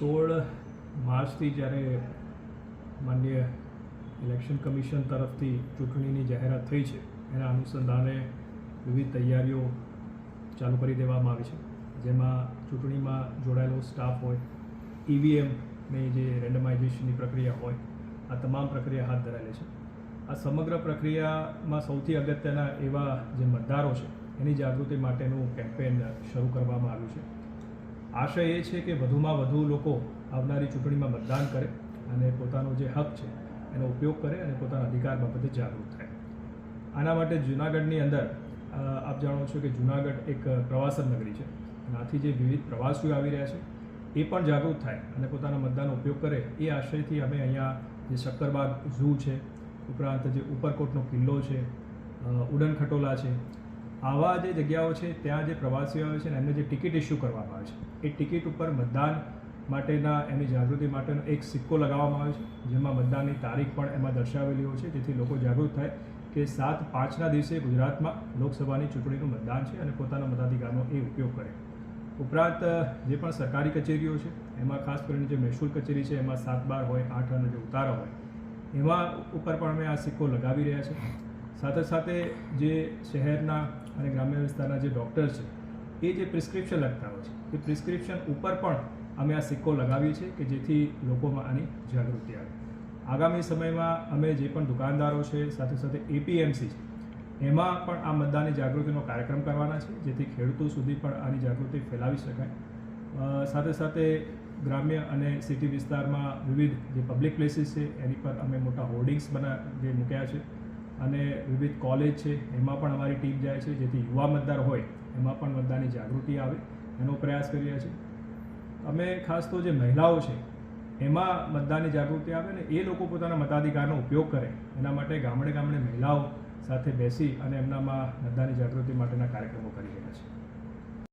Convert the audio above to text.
16 માર્ચથી જ્યારે માનનીય ઇલેક્શન કમિશન તરફથી ચૂંટણીની જાહેરાત થઈ છે એના અનુસંધાને વિવિધ તૈયારીઓ ચાલુ કરી દેવામાં આવી છે, જેમાં ચૂંટણીમાં જોડાયેલો સ્ટાફ હોય, EVMની જે રેન્ડમાઇઝેશનની પ્રક્રિયા હોય, આ તમામ પ્રક્રિયા હાથ ધરાયેલી છે. આ સમગ્ર પ્રક્રિયામાં સૌથી અગત્યના એવા જે મતદારો છે એની જાગૃતિ માટેનું કેમ્પેન શરૂ કરવામાં આવ્યું છે. આશય એ છે કે વધુમાં વધુ લોકો આવનારી ચૂંટણીમાં મતદાન કરે અને પોતાનો જે હક છે એનો ઉપયોગ કરે અને પોતાના અધિકાર બાબતે જાગૃત થાય. આના માટે જૂનાગઢની અંદર આપ જાણો છો કે જૂનાગઢ એક પ્રવાસન નગરી છે અને આથી જે વિવિધ પ્રવાસીઓ આવી રહ્યા છે એ પણ જાગૃત થાય અને પોતાના મતદાનનો ઉપયોગ કરે એ આશયથી અમે અહીંયા જે શક્કરબાગ ઝૂ છે, ઉપરાંત જે ઉપરકોટનો કિલ્લો છે, ઉડન ખટોલા છે, આવા જે જગ્યાઓ છે ત્યાં જે પ્રવાસીઓ આવે છે ને એમને જે ટિકિટ ઇસ્યુ કરવામાં આવે છે એ ટિકિટ ઉપર મતદાન માટેના એની જાગૃતિ માટેનો એક સિક્કો લગાવવામાં આવે છે, જેમાં મતદાનની તારીખ પણ એમાં દર્શાવેલી હોય છે, જેથી લોકો જાગૃત થાય કે 7/5ના દિવસે ગુજરાતમાં લોકસભાની ચૂંટણીનું મતદાન છે અને પોતાના મતાધિકારનો એ ઉપયોગ કરે. ઉપરાંત જે પણ સરકારી કચેરીઓ છે એમાં ખાસ કરીને જે મહેસૂલ કચેરી છે એમાં 7/12 હોય, 8 અને જે ઉતારા હોય એમાં ઉપર પણ અમે આ સિક્કો લગાવી રહ્યા છે. સાથે સાથે જે શહેરના અને ગ્રામ્ય વિસ્તારના જે ડૉક્ટર છે એ જે પ્રિસ્ક્રિપ્શન લખતા હોય છે એ પ્રિસ્ક્રિપ્શન ઉપર પણ અમે આ સિક્કો લગાવીએ છીએ કે જેથી લોકોમાં આની જાગૃતિ આવે. આગામી સમયમાં અમે જે પણ દુકાનદારો છે, સાથે સાથે APMC છે એમાં પણ આ મતદાનની જાગૃતિનો કાર્યક્રમ કરવાના છે, જેથી ખેડૂતો સુધી પણ આની જાગૃતિ ફેલાવી શકાય. સાથે સાથે ગ્રામ્ય અને સિટી વિસ્તારમાં વિવિધ જે પબ્લિક પ્લેસીસ છે એની પર અમે મોટા હોર્ડિંગ્સ જે મૂક્યા છે અને વિવિધ કોલેજ છે એમાં પણ અમારી ટીમ જાય છે, જેથી યુવા મતદાર હોય એમાં પણ મતદાનની જાગૃતિ આવે એનો પ્રયાસ કરી રહ્યા છીએ. અમે ખાસ તો જે મહિલાઓ છે એમાં મતદાનની જાગૃતિ આવે ને એ લોકો પોતાના મતાધિકારનો ઉપયોગ કરે એના માટે ગામડે ગામડે મહિલાઓ સાથે બેસી અને એમનામાં મતદાનની જાગૃતિ માટેના કાર્યક્રમો કરી રહ્યા છે.